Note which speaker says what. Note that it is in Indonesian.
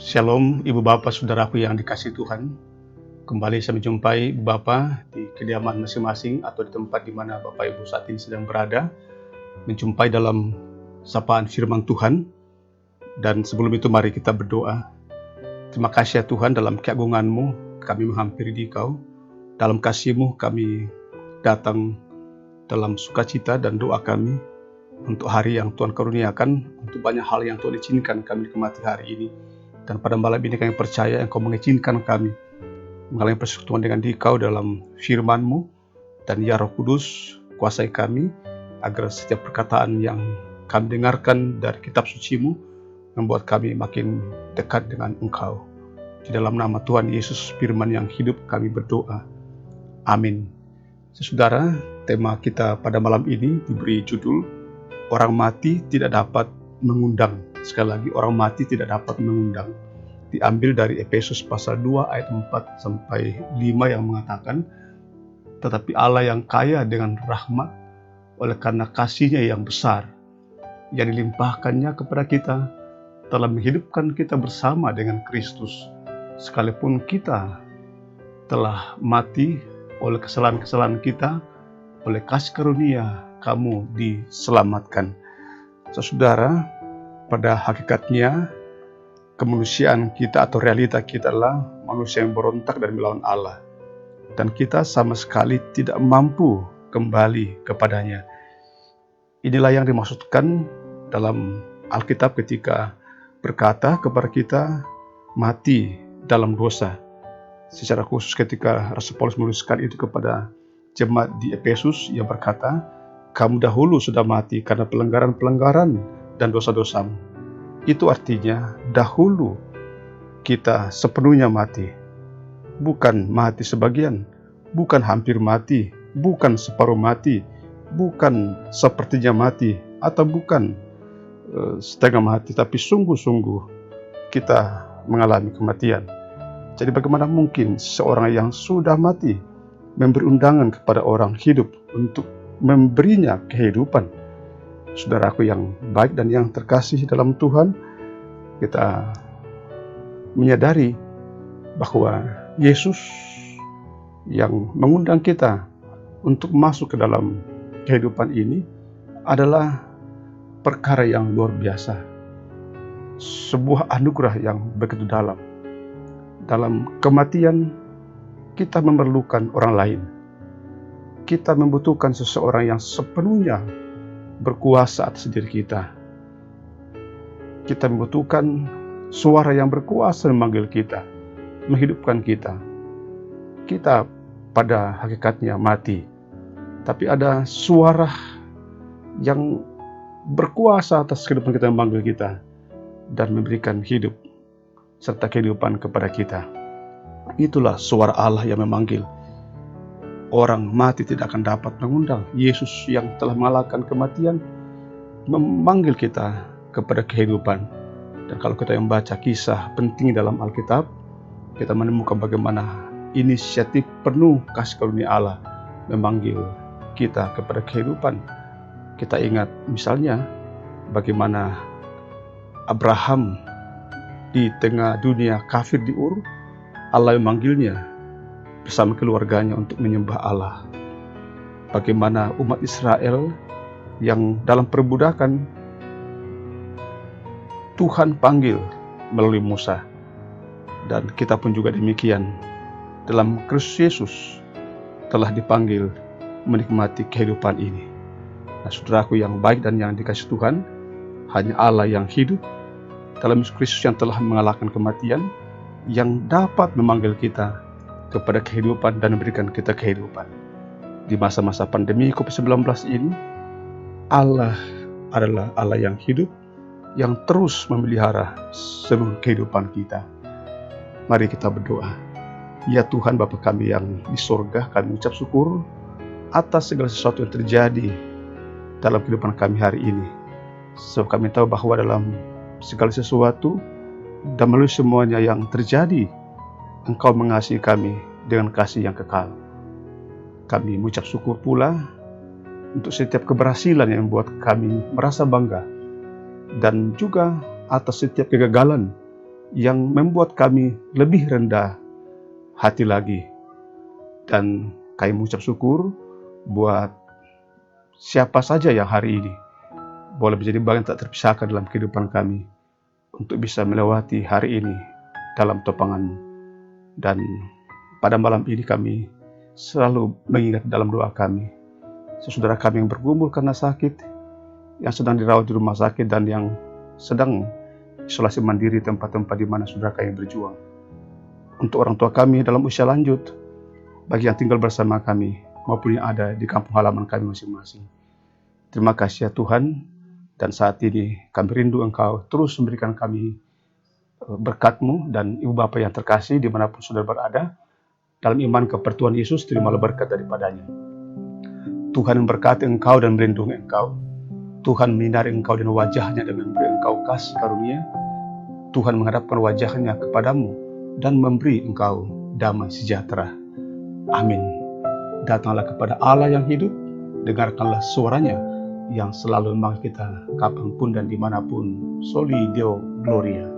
Speaker 1: Shalom Ibu Bapak Saudaraku yang dikasihi Tuhan. Kembali saya menjumpai Ibu Bapak di kediaman masing-masing atau di tempat di mana Bapak Ibu saat ini sedang berada, menjumpai dalam sapaan firman Tuhan. Dan sebelum itu mari kita berdoa. Terima kasih ya Tuhan, dalam keagungan-Mu kami menghampiri Dikau. Dalam kasih-Mu kami datang dalam sukacita dan doa kami untuk hari yang Tuhan karuniakan, untuk banyak hal yang Tuhan izinkan kami nikmati hari ini. Dan pada malam ini kami percaya Engkau mengizinkan kami mengalami persekutuan dengan Dikau dalam firman-Mu. Dan ya Roh Kudus, kuasai kami agar setiap perkataan yang kami dengarkan dari kitab suci-Mu membuat kami makin dekat dengan Engkau. Di dalam nama Tuhan Yesus firman yang hidup kami berdoa. Amin. Saudara, tema kita pada malam ini diberi judul Orang Mati Tidak Dapat Mengundang. Sekali lagi, orang mati tidak dapat mengundang. Diambil dari Efesus pasal 2 ayat 4 sampai 5 yang mengatakan, tetapi Allah yang kaya dengan rahmat oleh karena kasih-Nya yang besar yang dilimpahkannya kepada kita, telah menghidupkan kita bersama dengan Kristus, sekalipun kita telah mati oleh kesalahan-kesalahan kita, oleh kasih karunia kamu diselamatkan. Saudara, pada hakikatnya kemanusiaan kita atau realita kita adalah manusia yang berontak dan melawan Allah, dan kita sama sekali tidak mampu kembali kepadanya. Inilah yang dimaksudkan dalam Alkitab ketika berkata kepada kita mati dalam dosa. Secara khusus ketika Rasul Paulus menuliskan itu kepada jemaat di Efesus, yang berkata, kamu dahulu sudah mati karena pelanggaran-pelanggaran dan dosa-dosamu. Itu artinya dahulu kita sepenuhnya mati. Bukan mati sebagian, bukan hampir mati, bukan separuh mati, bukan sepertinya mati, atau bukan setengah mati, tapi sungguh-sungguh kita mengalami kematian. Jadi bagaimana mungkin seorang yang sudah mati memberi undangan kepada orang hidup untuk memberinya kehidupan? Saudaraku yang baik dan yang terkasih dalam Tuhan, kita menyadari bahwa Yesus yang mengundang kita untuk masuk ke dalam kehidupan ini adalah perkara yang luar biasa. Sebuah anugerah yang begitu dalam. Dalam kematian, kita memerlukan orang lain. Kita membutuhkan seseorang yang sepenuhnya berkuasa atas diri kita. Kita membutuhkan suara yang berkuasa memanggil kita, menghidupkan kita. Kita pada hakikatnya mati, tapi ada suara yang berkuasa atas kehidupan kita, memanggil kita dan memberikan hidup serta kehidupan kepada kita. Itulah suara Allah yang memanggil. Orang mati tidak akan dapat mengundang. Yesus yang telah mengalahkan kematian memanggil kita kepada kehidupan. Dan kalau kita membaca kisah penting dalam Alkitab, kita menemukan bagaimana inisiatif penuh kasih karunia Allah memanggil kita kepada kehidupan. Kita ingat misalnya bagaimana Abraham di tengah dunia kafir di Ur, Allah memanggilnya bersama keluarganya untuk menyembah Allah. Bagaimana umat Israel yang dalam perbudakan Tuhan panggil melalui Musa. Dan kita pun juga demikian. Dalam Kristus Yesus telah dipanggil menikmati kehidupan ini. Nah, saudaraku yang baik dan yang dikasihi Tuhan, hanya Allah yang hidup dalam Kristus yang telah mengalahkan kematian, yang dapat memanggil kita kepada kehidupan dan memberikan kita kehidupan. Di masa-masa pandemi COVID-19 ini, Allah adalah Allah yang hidup, yang terus memelihara seluruh kehidupan kita. Mari kita berdoa. Ya Tuhan Bapa kami yang di surga, kami ucap syukur atas segala sesuatu yang terjadi dalam kehidupan kami hari ini. Sebab kami tahu bahwa dalam segala sesuatu dan melalui semuanya yang terjadi, Engkau mengasihi kami dengan kasih yang kekal. Kami mengucap syukur pula untuk setiap keberhasilan yang membuat kami merasa bangga, dan juga atas setiap kegagalan yang membuat kami lebih rendah hati lagi. Dan kami mengucap syukur buat siapa saja yang hari ini boleh menjadi bagian tak terpisahkan dalam kehidupan kami, untuk bisa melewati hari ini dalam topangan-Mu. Dan pada malam ini kami selalu mengingat dalam doa kami saudara kami yang bergumul karena sakit, yang sedang dirawat di rumah sakit, dan yang sedang isolasi mandiri tempat-tempat di mana saudara kami berjuang. Untuk orang tua kami dalam usia lanjut, bagi yang tinggal bersama kami maupun yang ada di kampung halaman kami masing-masing. Terima kasih ya Tuhan, dan saat ini kami rindu Engkau terus memberikan kami berkat-Mu, dan Ibu Bapa yang terkasih dimanapun saudara berada, dalam iman kepada Tuhan Yesus, terimalah berkat daripadanya. Tuhan memberkati engkau dan melindungi engkau. Tuhan menyinari engkau dengan wajah-Nya dan memberi engkau kasih karunia. Tuhan menghadapkan wajah-Nya kepadamu dan memberi engkau damai sejahtera. Amin. Datanglah kepada Allah yang hidup, dengarkanlah suaranya yang selalu memanggil kita kapanpun dan dimanapun. Soli Deo Gloria.